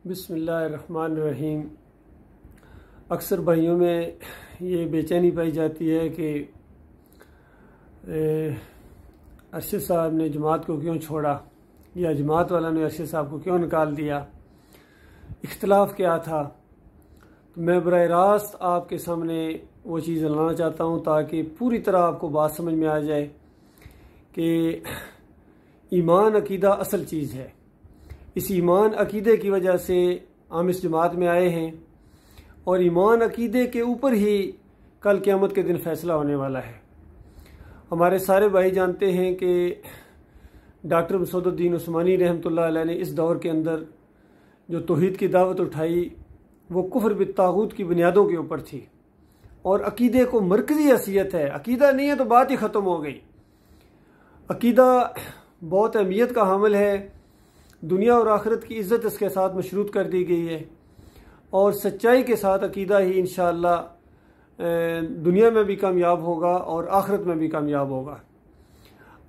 بسم اللہ الرحمن الرحیم۔ اکثر بھائیوں میں یہ بے چینی پائی جاتی ہے کہ ارشد صاحب نے جماعت کو کیوں چھوڑا یا جماعت والا نے ارشد صاحب کو کیوں نکال دیا، اختلاف کیا تھا۔ میں براہ راست آپ کے سامنے وہ چیز لانا چاہتا ہوں تاکہ پوری طرح آپ کو بات سمجھ میں آ جائے کہ ایمان عقیدہ اصل چیز ہے۔ اس ایمان عقیدے کی وجہ سے ہم اس جماعت میں آئے ہیں، اور ایمان عقیدے کے اوپر ہی کل قیامت کے دن فیصلہ ہونے والا ہے۔ ہمارے سارے بھائی جانتے ہیں کہ ڈاکٹر مسعود الدین عثمانی رحمۃ اللہ علیہ نے اس دور کے اندر جو توحید کی دعوت اٹھائی وہ کفر بالطاغوت کی بنیادوں کے اوپر تھی، اور عقیدے کو مرکزی حیثیت ہے۔ عقیدہ نہیں ہے تو بات ہی ختم ہو گئی۔ عقیدہ بہت اہمیت کا حامل ہے، دنیا اور آخرت کی عزت اس کے ساتھ مشروط کر دی گئی ہے، اور سچائی کے ساتھ عقیدہ ہی انشاءاللہ دنیا میں بھی کامیاب ہوگا اور آخرت میں بھی کامیاب ہوگا۔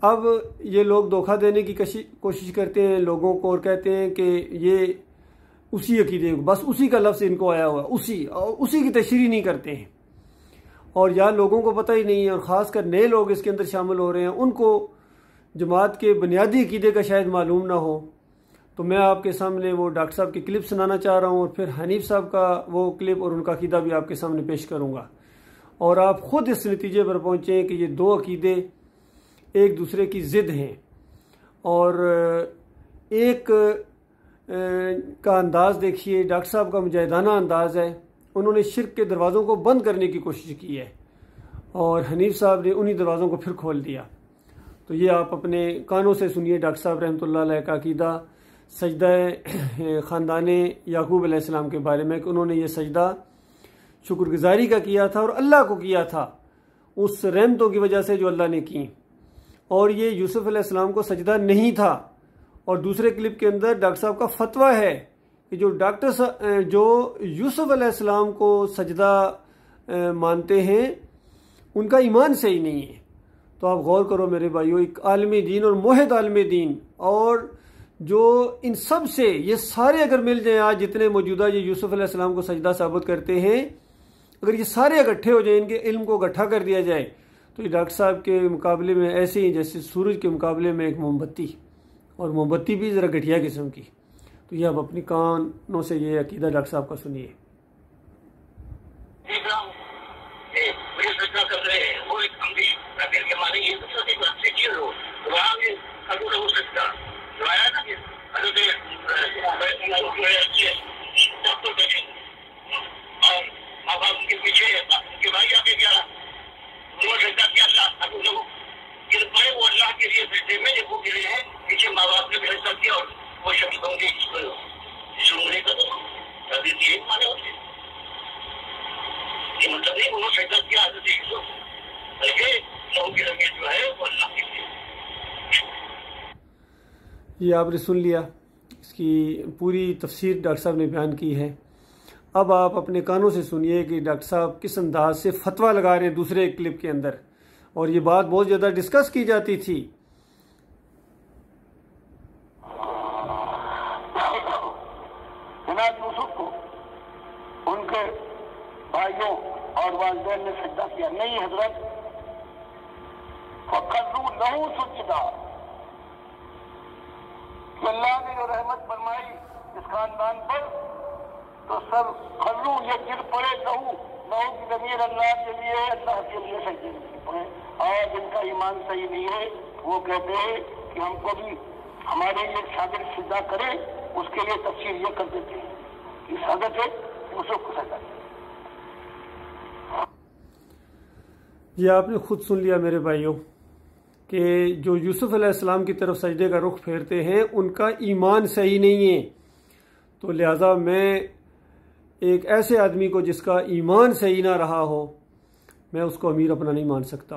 اب یہ لوگ دھوکہ دینے کی کوشش کرتے ہیں لوگوں کو، اور کہتے ہیں کہ یہ اسی عقیدے کو، بس اسی کا لفظ ان کو آیا ہوا، اسی کی تشریح نہیں کرتے ہیں، اور یا لوگوں کو پتہ ہی نہیں ہے، اور خاص کر نئے لوگ اس کے اندر شامل ہو رہے ہیں، ان کو جماعت کے بنیادی عقیدے کا شاید معلوم نہ ہو۔ تو میں آپ کے سامنے وہ ڈاکٹر صاحب کی کلپ سنانا چاہ رہا ہوں، اور پھر حنیف صاحب کا وہ کلپ اور ان کا عقیدہ بھی آپ کے سامنے پیش کروں گا، اور آپ خود اس نتیجے پر پہنچیں کہ یہ دو عقیدے ایک دوسرے کی ضد ہیں، اور ایک کا انداز دیکھیے، ڈاکٹر صاحب کا مجاہدانہ انداز ہے، انہوں نے شرک کے دروازوں کو بند کرنے کی کوشش کی ہے، اور حنیف صاحب نے انہی دروازوں کو پھر کھول دیا۔ تو یہ آپ اپنے کانوں سے سنیے ڈاکٹر صاحب رحمۃ اللہ علیہ کا عقیدہ سجدہ خاندان یعقوب علیہ السلام کے بارے میں، کہ انہوں نے یہ سجدہ شکر گزاری کا کیا تھا اور اللہ کو کیا تھا اس رحمتوں کی وجہ سے جو اللہ نے کی، اور یہ یوسف علیہ السلام کو سجدہ نہیں تھا۔ اور دوسرے کلپ کے اندر ڈاکٹر صاحب کا فتویٰ ہے کہ جو یوسف علیہ السلام کو سجدہ مانتے ہیں ان کا ایمان صحیح نہیں ہے۔ تو آپ غور کرو میرے بھائیو، ایک عالم دین اور موحد عالم دین، اور جو ان سب سے یہ سارے اگر مل جائیں آج جتنے موجودہ یہ یوسف علیہ السلام کو سجدہ ثابت کرتے ہیں، اگر یہ سارے اکٹھے ہو جائیں، ان کے علم کو اکٹھا کر دیا جائے، تو یہ ڈاکٹر صاحب کے مقابلے میں ایسے ہی جیسے سورج کے مقابلے میں ایک موم بتی، اور موم بتی بھی ذرا گھٹیا قسم کی۔ تو یہ آپ اپنی کانوں سے یہ عقیدہ ڈاکٹر صاحب کا سنیے۔ یہ آپ نے سن لیا، اس کی پوری تفسیر ڈاکٹر صاحب نے بیان کی ہے۔ اب آپ اپنے کانوں سے سنیے کہ ڈاکٹر صاحب کس انداز سے فتویٰ لگا رہے ہیں دوسرے کلپ کے اندر، اور یہ بات بہت زیادہ ڈسکس کی جاتی تھی۔ جناب یوسف کو ان کے بھائیوں اور والدین نے سجدہ کیا نہیں حضرت، فَقَرُّوا لَهُ سُجُودًا، کہ اللہ نے جو رحمت فرمائی اس خاندان پر، تو سب خرو یہ گر پڑے لہو کی ضمیر اللہ کے لیے، اللہ کے لیے سجدے گر پڑے۔ اور جن کا ایمان صحیح نہیں ہے وہ کہتے ہیں کہ ہم کو بھی ہمارے لیے شاگرد سجدہ کرے، اس کے لیے تفسیر یہ کر دیتے ہیں کہ حضرت یوسف کو سجدہ کرے۔ یہ آپ نے خود سن لیا میرے بھائیوں کہ جو یوسف علیہ السلام کی طرف سجدے کا رخ پھیرتے ہیں ان کا ایمان صحیح نہیں ہے۔ تو لہٰذا میں ایک ایسے آدمی کو جس کا ایمان صحیح نہ رہا ہو، میں اس کو امیر اپنا نہیں مان سکتا۔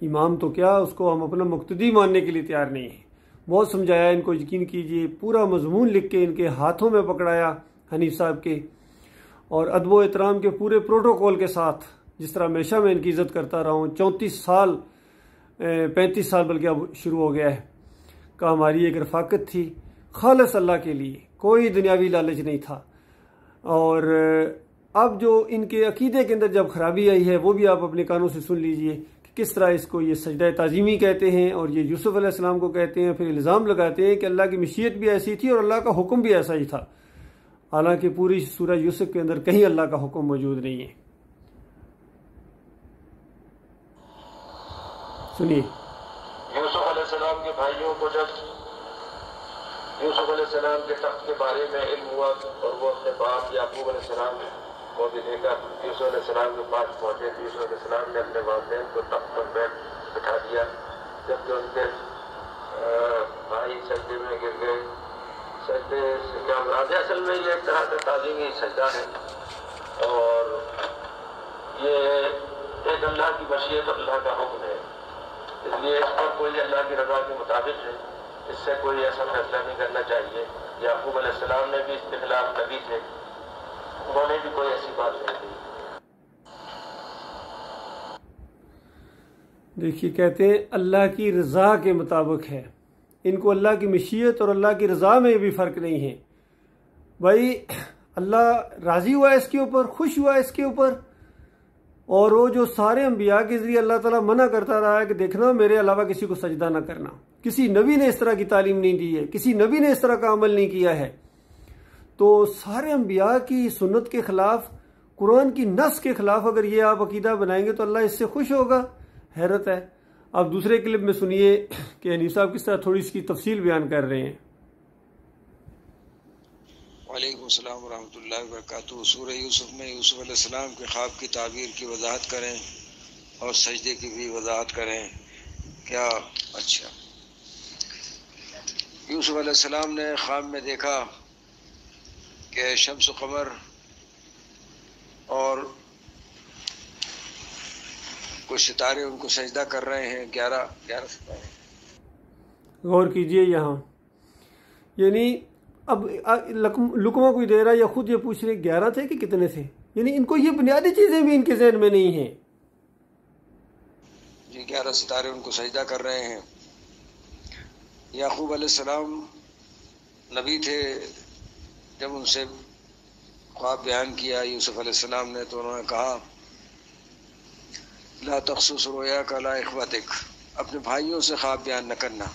امام تو کیا، اس کو ہم اپنا مقتدی ماننے کے لیے تیار نہیں ہیں۔ بہت سمجھایا ان کو، یقین کیجئے پورا مضمون لکھ کے ان کے ہاتھوں میں پکڑایا حنیف صاحب کے، اور ادب و احترام کے پورے پروٹوکول کے ساتھ، جس طرح ہمیشہ میں ان کی عزت کرتا رہا ہوں۔ 35 سال بلکہ اب شروع ہو گیا ہے، کہ ہماری ایک رفاقت تھی خالص اللہ کے لیے، کوئی دنیاوی لالچ نہیں تھا۔ اور اب جو ان کے عقیدے کے اندر جب خرابی آئی ہے وہ بھی آپ اپنے کانوں سے سن لیجئے کہ کس طرح اس کو یہ سجدہ تعظیمی کہتے ہیں اور یہ یوسف علیہ السلام کو کہتے ہیں، پھر الزام لگاتے ہیں کہ اللہ کی مشیت بھی ایسی تھی اور اللہ کا حکم بھی ایسا ہی تھا، حالانکہ پوری سورہ یوسف کے اندر کہیں اللہ کا حکم موجود نہیں ہے۔ سنیے، یوسف علیہ السلام کے بھائیوں کو جب یوسف علیہ السلام کے تخت کے بارے میں علم ہوا اور وہ اپنے باپ یعقوب علیہ السلام کو بھی لے کر یوسف علیہ السلام کے پاس پہنچے، یوسف علیہ السلام نے اپنے والدین کو تخت پر بٹھا دیا، جبکہ ان کے بھائی سجدے میں گر گئے۔ سجدے سے کیا مراد ہے؟ اصل میں یہ ایک طرح کا تعظیمی سجدہ ہے، اور یہ ایک اللہ کی مشیت اور اللہ کا حکم ہے، اس لیے اس پر کوئی اللہ کی رضا کے مطابق ہے، اس سے کوئی ایسا فیصلہ نہیں کرنا چاہیے۔ یعقوب علیہ السلام نے بھی اس کے خلاف نبی تھے، انہوں نے بھی کوئی ایسی بات نہیں کی۔ دیکھیے، کہتے ہیں اللہ کی رضا کے مطابق ہے، ان کو اللہ کی مشیت اور اللہ کی رضا میں بھی فرق نہیں ہے۔ بھائی اللہ راضی ہوا اس کے اوپر، خوش ہوا اس کے اوپر، اور وہ جو سارے انبیاء کے ذریعے اللہ تعالیٰ منع کرتا رہا ہے کہ دیکھنا میرے علاوہ کسی کو سجدہ نہ کرنا، کسی نبی نے اس طرح کی تعلیم نہیں دی ہے، کسی نبی نے اس طرح کا عمل نہیں کیا ہے، تو سارے انبیاء کی سنت کے خلاف، قرآن کی نص کے خلاف اگر یہ آپ عقیدہ بنائیں گے تو اللہ اس سے خوش ہوگا؟ حیرت ہے۔ آپ دوسرے کلپ میں سنیے کہ حنیف صاحب کس طرح تھوڑی اس کی تفصیل بیان کر رہے ہیں۔ وعلیکم السلام ورحمۃ اللہ وبرکاتہ۔ سورہ یوسف میں یوسف علیہ السلام کے خواب کی تعبیر کی وضاحت کریں اور سجدے کی بھی وضاحت کریں۔ کیا اچھا، یوسف علیہ السلام نے خواب میں دیکھا کہ شمس و قمر اور کچھ ستارے ان کو سجدہ کر رہے ہیں، 11 ستارے۔ غور کیجئے یہاں، یعنی اب لقمہ کوئی دے رہا یا خود یہ پوچھ رہے 11 تھے کہ کتنے تھے، یعنی ان کو یہ بنیادی چیزیں بھی ان کے ذہن میں نہیں ہیں۔ جی 11 ستارے ان کو سجدہ کر رہے ہیں۔ یعقوب علیہ السلام نبی تھے، جب ان سے خواب بیان کیا یوسف علیہ السلام نے تو انہوں نے کہا لا تخصص رؤیاک علی اخوتک، اپنے بھائیوں سے خواب بیان نہ کرنا۔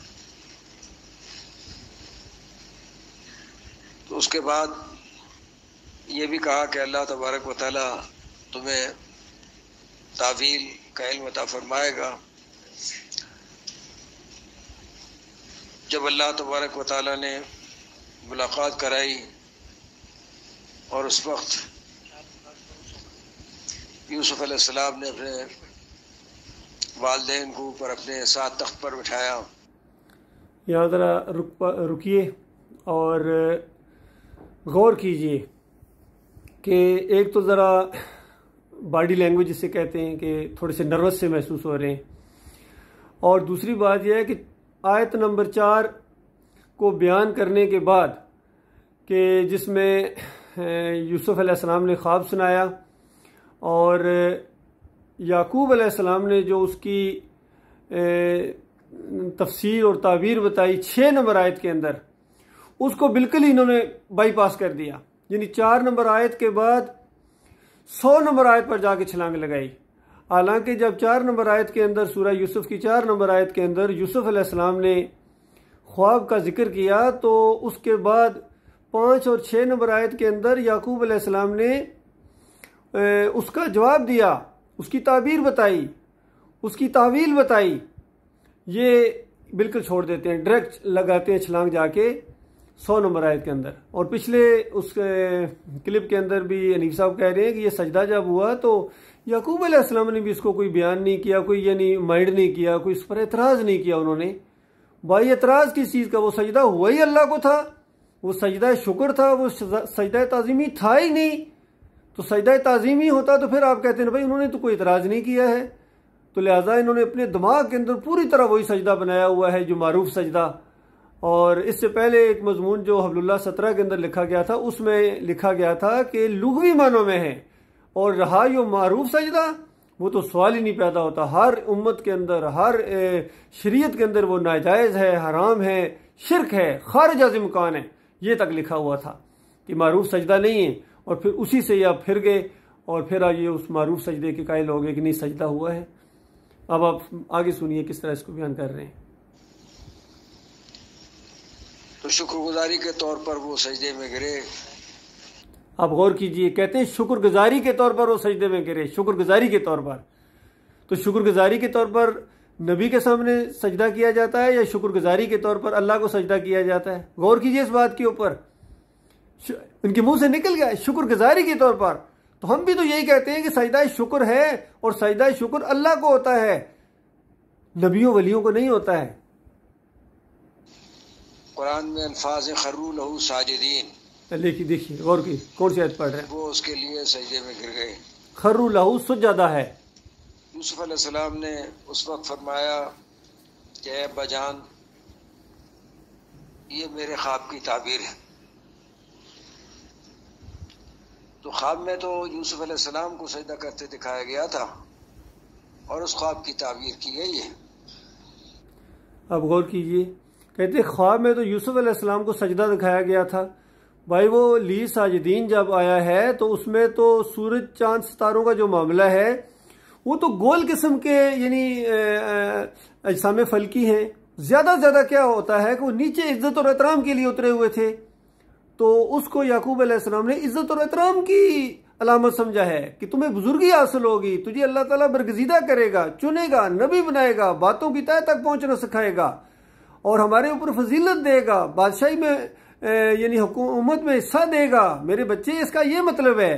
تو اس کے بعد یہ بھی کہا کہ اللہ تبارک و تعالی تمہیں تعویل کا علم عطا فرمائے گا۔ جب اللہ تبارک و تعالی نے ملاقات کرائی اور اس وقت یوسف علیہ السلام نے اپنے والدین کو اوپر اپنے ساتھ تخت پر بٹھایا۔ یہاں ذرا رکیے اور غور کیجئے کہ ایک تو ذرا باڈی لینگویج جسے کہتے ہیں کہ تھوڑے سے نروس سے محسوس ہو رہے ہیں، اور دوسری بات یہ ہے کہ آیت نمبر 4 کو بیان کرنے کے بعد کہ جس میں یوسف علیہ السلام نے خواب سنایا اور یعقوب علیہ السلام نے جو اس کی تفسیر اور تعبیر بتائی 6 نمبر آیت کے اندر، اس کو بالکل ہی انہوں نے بائی پاس کر دیا، یعنی 4 نمبر آیت کے بعد 100 نمبر آیت پر جا کے چھلانگ لگائی۔ حالانکہ جب 4 نمبر آیت کے اندر سورہ یوسف کی 4 نمبر آیت کے اندر یوسف علیہ السلام نے خواب کا ذکر کیا تو اس کے بعد 5 اور 6 نمبر آیت کے اندر یعقوب علیہ السلام نے اس کا جواب دیا، اس کی تعبیر بتائی، اس کی تعویل بتائی۔ یہ بالکل چھوڑ دیتے ہیں، ڈائریکٹ لگاتے ہیں چھلانگ جا کے 100 نمبر آیت کے اندر۔ اور پچھلے اس کلپ کے اندر بھی حنیف صاحب کہہ رہے ہیں کہ یہ سجدہ جب ہوا تو یعقوب علیہ السلام نے بھی اس کو کوئی بیان نہیں کیا، کوئی یعنی مائنڈ نہیں کیا، کوئی اس پر اعتراض نہیں کیا انہوں نے۔ بھائی اعتراض کس چیز کا؟ وہ سجدہ ہوا ہی اللہ کو تھا، وہ سجدہ شکر تھا، وہ سجدہ تعظیمی تھا ہی نہیں۔ تو سجدہ تعظیمی ہوتا تو پھر آپ کہتے ہیں بھائی انہوں نے تو کوئی اعتراض نہیں کیا ہے، تو لہٰذا انہوں نے اپنے دماغ کے اندر پوری طرح وہی سجدہ بنایا ہوا ہے جو معروف سجدہ۔ اور اس سے پہلے ایک مضمون جو حبل اللہ 17 کے اندر لکھا گیا تھا، اس میں لکھا گیا تھا کہ لغوی معنوں میں ہے، اور رہا جو معروف سجدہ وہ تو سوال ہی نہیں پیدا ہوتا، ہر امت کے اندر، ہر شریعت کے اندر وہ ناجائز ہے، حرام ہے، شرک ہے، خارج از امکان ہے۔ یہ تک لکھا ہوا تھا کہ معروف سجدہ نہیں ہے، اور پھر اسی سے آپ پھر گئے اور پھر یہ اس معروف سجدے کے قائل ہو گئے کہ نہیں سجدہ ہوا ہے۔ اب آپ آگے سنیے کس طرح اس کو بیان کر رہے ہیں۔ تو شکر گزاری کے طور پر وہ سجدے میں گرے۔ آپ غور کیجئے، کہتے ہیں شکر گزاری کے طور پر وہ سجدے میں گرے، شکر گزاری کے طور پر۔ تو شکر گزاری کے طور پر نبی کے سامنے سجدہ کیا جاتا ہے یا شکر گزاری کے طور پر اللہ کو سجدہ کیا جاتا ہے؟ غور کیجئے اس بات کے اوپر، ان کے منہ سے نکل گیا شکر گزاری کے طور پر۔ تو ہم بھی تو یہی کہتے ہیں کہ سجدہ شکر ہے، اور سجدہ شکر اللہ کو ہوتا ہے، نبیوں ولیوں کو نہیں ہوتا ہے۔ قرآن میں الفاظ خروا لہو ساجدین، دیکھیے غور کی کون سی آیت پڑھ رہے ہیں؟ وہ اس کے لیے سجدے میں گر گئے۔ خروا لہو سجدہ ہے۔ یوسف علیہ السلام نے اس وقت فرمایا کہ اے ابا جان، یہ میرے خواب کی تعبیر ہے۔ تو خواب میں تو یوسف علیہ السلام کو سجدہ کرتے دکھایا گیا تھا، اور اس خواب کی تعبیر کی گئی ہے۔ اب غور کیجئے، کہتے خواب میں تو یوسف علیہ السلام کو سجدہ دکھایا گیا تھا۔ بھائی وہ لی ساجدین جب آیا ہے تو اس میں تو سورج چاند ستاروں کا جو معاملہ ہے وہ تو گول قسم کے یعنی اجسام فلکی ہیں۔ زیادہ سے زیادہ کیا ہوتا ہے کہ وہ نیچے عزت اور احترام کے لیے اترے ہوئے تھے، تو اس کو یعقوب علیہ السلام نے عزت اور احترام کی علامت سمجھا ہے کہ تمہیں بزرگی حاصل ہوگی، تجھے اللہ تعالیٰ برگزیدہ کرے گا، چنے گا، نبی بنائے گا، باتوں کی تہہ تک پہنچنا سکھائے گا، اور ہمارے اوپر فضیلت دے گا، بادشاہی میں یعنی حکومت میں حصہ دے گا، میرے بچے، اس کا یہ مطلب ہے۔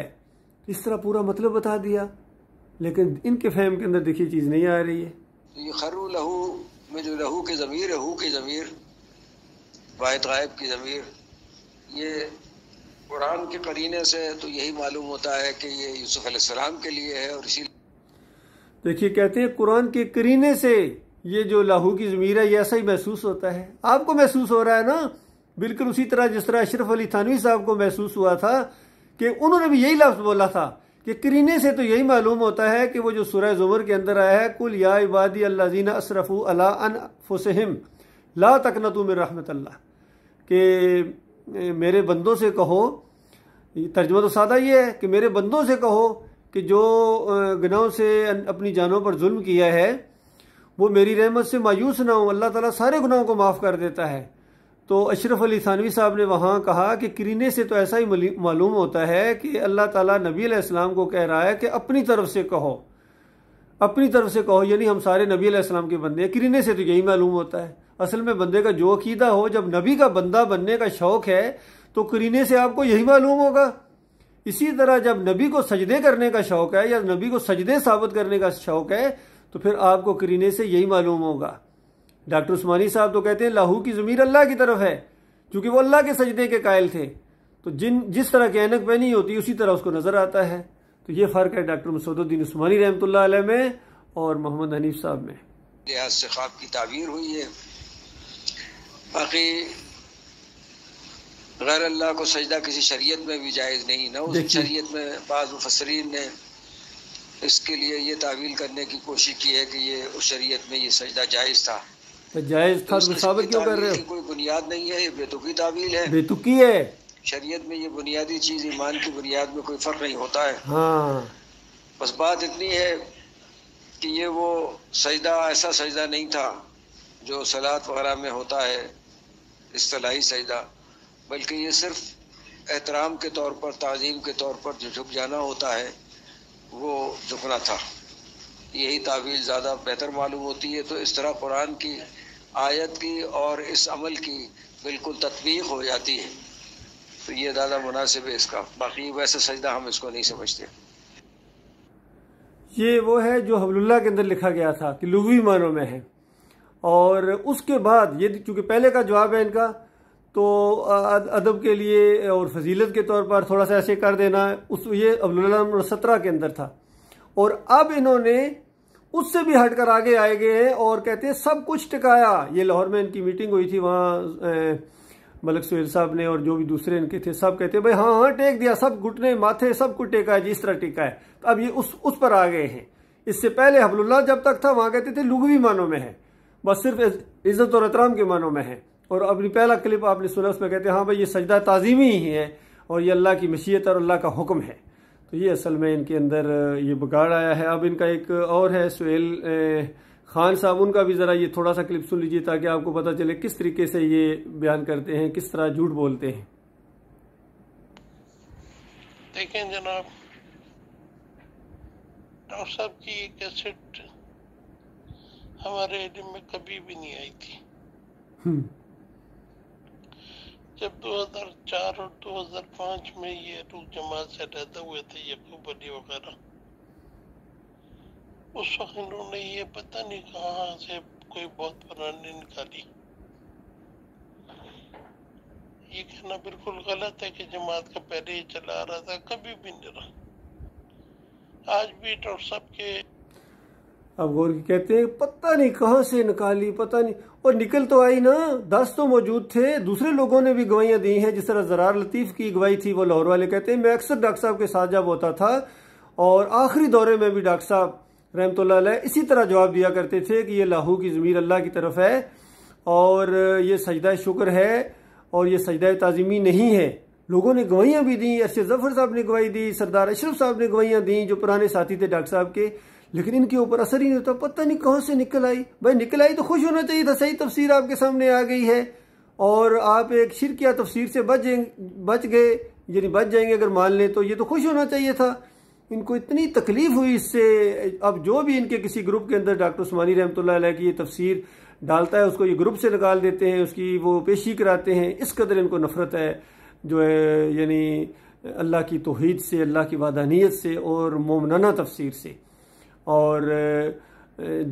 اس طرح پورا مطلب بتا دیا، لیکن ان کے فہم کے اندر دیکھیے چیز نہیں آ رہی ہے۔ یہ خروا لہو میں جو لہو کی ضمیر ہے، ہو کی ضمیر، واحد غائب کی ضمیر، یہ قرآن کے قرینے سے تو یہی معلوم ہوتا ہے کہ یہ یوسف علیہ السلام کے لیے ہے، اور اسی دیکھیے کہتے ہیں قرآن کے قرینے سے یہ جو لاہو کی ضمیر ہے یہ ایسا ہی محسوس ہوتا ہے۔ آپ کو محسوس ہو رہا ہے نا، بالکل اسی طرح جس طرح اشرف علی تھانوی صاحب کو محسوس ہوا تھا کہ انہوں نے بھی یہی لفظ بولا تھا کہ قرینے سے تو یہی معلوم ہوتا ہے کہ وہ جو سورہ زمر کے اندر آیا ہے، قل یا عبادی الذین اسرفوا علی انفسہم لا تقنطوا من رحمت اللہ، کہ میرے بندوں سے کہو، ترجمہ تو سادہ یہ ہے کہ میرے بندوں سے کہو کہ جو گناہوں سے اپنی جانوں پر ظلم کیا ہے وہ میری رحمت سے مایوس نہ ہوں، اللہ تعالیٰ سارے گناہوں کو معاف کر دیتا ہے۔ تو اشرف علی تھانوی صاحب نے وہاں کہا کہ قرینے سے تو ایسا ہی معلوم ہوتا ہے کہ اللہ تعالیٰ نبی علیہ السلام کو کہہ رہا ہے کہ اپنی طرف سے کہو، اپنی طرف سے کہو، یعنی ہم سارے نبی علیہ السلام کے بندے ہیں۔ قرینے سے تو یہی معلوم ہوتا ہے۔ اصل میں بندے کا جو عقیدہ ہو، جب نبی کا بندہ بننے کا شوق ہے تو قرینے سے آپ کو یہی معلوم ہوگا۔ اسی طرح جب نبی کو سجدے کرنے کا شوق ہے یا نبی کو سجدے ثابت کرنے کا شوق ہے تو پھر آپ کو قرینے سے یہی معلوم ہوگا۔ ڈاکٹر عثمانی صاحب تو کہتے ہیں لاہو کی ضمیر اللہ کی طرف ہے، چونکہ وہ اللہ کے سجدے کے قائل تھے، تو جس طرح کی عینک پہنی ہوتی اسی طرح اس کو نظر آتا ہے۔ تو یہ فرق ہے ڈاکٹر مسعود الدین عثمانی رحمۃ اللہ علیہ میں اور محمد حنیف صاحب میں۔ لحاظ سے خواب کی تعبیر ہوئی ہے۔ باقی غیر اللہ کو سجدہ کسی شریعت میں بھی جائز نہیں، نہ اس شریعت میں بعض مفسرین نے اس کے لیے یہ تعویل کرنے کی کوشش کی ہے کہ یہ اس شریعت میں یہ سجدہ جائز تھا۔ جائز تھا تو ثابت کیوں کر رہے ہو؟ کوئی بنیاد نہیں ہے، یہ بے تکی تعویل ہے، بے تکی ہے۔ شریعت میں یہ بنیادی چیز ایمان کی بنیاد میں کوئی فرق نہیں ہوتا ہے۔ ہاں بس بات اتنی ہے کہ یہ وہ سجدہ ایسا سجدہ نہیں تھا جو صلاۃ وغیرہ میں ہوتا ہے، اصطلاحی سجدہ، بلکہ یہ صرف احترام کے طور پر، تعظیم کے طور پر جو جھک جانا ہوتا ہے وہ جھکنا تھا۔ یہی تعویل زیادہ بہتر معلوم ہوتی ہے۔ تو اس طرح قرآن کی آیت کی اور اس عمل کی بالکل تطبیق ہو جاتی ہے، تو یہ زیادہ مناسب ہے اس کا۔ باقی ویسے سجدہ ہم اس کو نہیں سمجھتے۔ یہ وہ ہے جو حبل اللہ کے اندر لکھا گیا تھا کہ لغوی معنوں میں ہے، اور اس کے بعد یہ چونکہ پہلے کا جواب ہے ان کا، تو ادب کے لیے اور فضیلت کے طور پر تھوڑا سا ایسے کر دینا، یہ حبل اللہ نمبر 17 کے اندر تھا، اور اب انہوں نے اس سے بھی ہٹ کر آگے آئے گئے ہیں اور کہتے ہیں سب کچھ ٹکایا۔ یہ لاہور میں ان کی میٹنگ ہوئی تھی، وہاں ملک سہیل صاحب نے اور جو بھی دوسرے ان کے تھے سب کہتے ہیں بھائی ہاں ہاں ٹیک دیا، سب گھٹنے ماتھے سب کچھ ٹیکا ہے، جس طرح ٹیکا ہے۔ تو اب یہ اس پر آ گئے ہیں۔ اس سے پہلے حبل اللہ جب تک تھا وہاں کہتے تھے لغوی معنوں میں ہے، بس صرف عزت اور احترام کے معنوں میں ہے، اور اپنی پہلا کلپ آپ نے سنا، اس میں کہتے ہیں ہاں بھائی یہ سجدہ تعظیمی ہی ہے اور یہ اللہ کی مشیت اور اللہ کا حکم ہے. تو یہ اصل میں ان کے اندر یہ بگاڑ آیا ہے. اب ان کا ایک اور ہے سہیل خان صاحب، ان کا بھی ذرا یہ تھوڑا سا کلپ سن لیجیے تاکہ آپ کو پتہ چلے کس طریقے سے یہ بیان کرتے ہیں، کس طرح جھوٹ بولتے ہیں. دیکھیں جناب، ڈاکٹر صاحب کی یہ کیسٹ ہمارے علم میں کبھی بھی نہیں آئی تھی. جب 2004 اور 2005 میں یہ لوگ جماعت سے علیحدہ ہوئے تھے، یعقوب علی وغیرہ، اس وقت انہوں نے یہ پتہ نہیں کہاں سے کوئی بہت پرانی نکالی. یہ کہنا بالکل غلط ہے کہ جماعت کا پہلے ہی چلا آ رہا تھا، کبھی بھی نہیں رہا. آج بھی ڈاکٹر صاحب کے اب غور کی کہتے ہیں پتہ نہیں کہاں سے نکالی، پتہ نہیں، اور نکل تو آئی نا، 10 تو موجود تھے. دوسرے لوگوں نے بھی گواہیاں دی ہیں، جس طرح زرار لطیف کی گواہی تھی، وہ لاہور والے کہتے ہیں میں اکثر ڈاکٹر صاحب کے ساتھ جب ہوتا تھا اور آخری دورے میں بھی ڈاکٹر صاحب رحمۃ اللہ علیہ اسی طرح جواب دیا کرتے تھے کہ یہ لاہو کی ضمیر اللہ کی طرف ہے اور یہ سجدہ شکر ہے اور یہ سجدہ تعظیمی نہیں ہے. لوگوں نے گواہیاں بھی دیں، ارشد ظفر صاحب نے گواہی دی، سردار اشرف صاحب نے گواہیاں دیں جو پرانے ساتھی تھے ڈاکٹر صاحب کے، لیکن ان کے اوپر اثر ہی نہیں ہوتا. پتہ نہیں کہاں سے نکل آئی. بھائی نکل آئی تو خوش ہونا چاہیے تھا، صحیح تفسیر آپ کے سامنے آ گئی ہے اور آپ ایک شرکیہ تفسیر سے بچ گئے، یعنی بچ جائیں گے اگر مان لیں تو. یہ تو خوش ہونا چاہیے تھا. ان کو اتنی تکلیف ہوئی اس سے. اب جو بھی ان کے کسی گروپ کے اندر ڈاکٹر عثمانی رحمۃ اللہ علیہ کی یہ تفسیر ڈالتا ہے، اس کو یہ گروپ سے نکال دیتے ہیں، اس کی وہ پیشی کراتے ہیں. اس قدر ان کو نفرت ہے جو ہے یعنی اللہ کی توحید سے، اللہ کی وحدانیت سے اور مومنانہ تفسیر سے. اور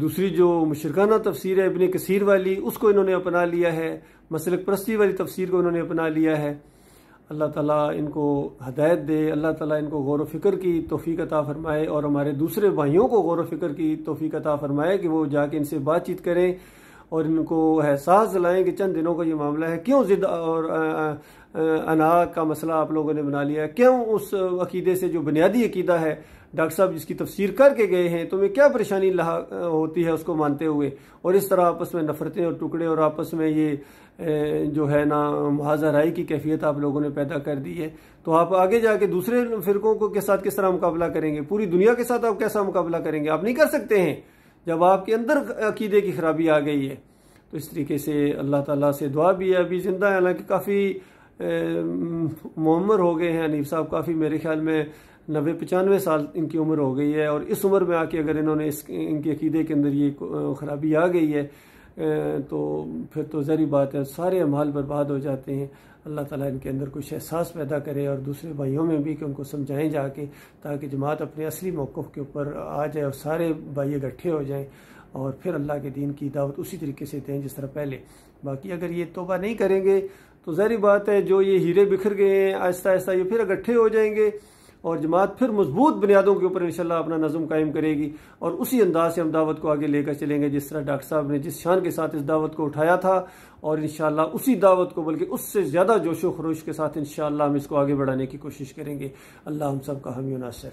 دوسری جو مشرکانہ تفسیر ہے ابن کثیر والی، اس کو انہوں نے اپنا لیا ہے. مسلک پرستی والی تفسیر کو انہوں نے اپنا لیا ہے. اللہ تعالیٰ ان کو ہدایت دے، اللہ تعالیٰ ان کو غور و فکر کی توفیق عطا فرمائے اور ہمارے دوسرے بھائیوں کو غور و فکر کی توفیق عطا فرمائے کہ وہ جا کے ان سے بات چیت کریں اور ان کو احساس دلائیں کہ چند دنوں کا یہ معاملہ ہے. کیوں ضد اور انا کا مسئلہ آپ لوگوں نے بنا لیا ہے؟ کیوں اس عقیدے سے جو بنیادی عقیدہ ہے ڈاکٹر صاحب جس کی تفسیر کر کے گئے ہیں، تمہیں کیا پریشانی ہوتی ہے اس کو مانتے ہوئے؟ اور اس طرح آپس میں نفرتیں اور ٹکڑے اور آپس میں یہ جو ہے نا محاذہ رائی کی کیفیت آپ لوگوں نے پیدا کر دی ہے. تو آپ آگے جا کے دوسرے فرقوں کو کے ساتھ کس طرح مقابلہ کریں گے؟ پوری دنیا کے ساتھ آپ کیسا مقابلہ کریں گے؟ آپ نہیں کر سکتے ہیں جب آپ کے اندر عقیدے کی خرابی آ گئی ہے. تو اس طریقے سے اللہ تعالیٰ سے دعا بھی ہے. ابھی زندہ ہے، حالانکہ کافی معمر ہو گئے ہیں حنیف صاحب، کافی میرے خیال میں 90-95 سال ان کی عمر ہو گئی ہے. اور اس عمر میں آ کے اگر انہوں نے ان کے عقیدے کے اندر یہ خرابی آ گئی ہے تو پھر تو ظاہری بات ہے سارے اعمال برباد ہو جاتے ہیں. اللہ تعالیٰ ان کے اندر کچھ احساس پیدا کرے اور دوسرے بھائیوں میں بھی کہ ان کو سمجھائیں جا کے، تاکہ جماعت اپنے اصلی موقف کے اوپر آ جائے اور سارے بھائی اکٹھے ہو جائیں اور پھر اللہ کے دین کی دعوت اسی طریقے سے دیں جس طرح پہلے. باقی اگر یہ توبہ نہیں کریں گے تو ظاہری بات ہے جو یہ ہیرے بکھر گئے ہیں آہستہ آہستہ یہ پھر اکٹھے ہو جائیں گے اور جماعت پھر مضبوط بنیادوں کے اوپر انشاءاللہ اپنا نظم قائم کرے گی اور اسی انداز سے ہم دعوت کو آگے لے کر چلیں گے جس طرح ڈاکٹر صاحب نے جس شان کے ساتھ اس دعوت کو اٹھایا تھا، اور انشاءاللہ اسی دعوت کو بلکہ اس سے زیادہ جوش و خروش کے ساتھ انشاءاللہ ہم اس کو آگے بڑھانے کی کوشش کریں گے. اللہ ہم سب کا حامی و ناصر.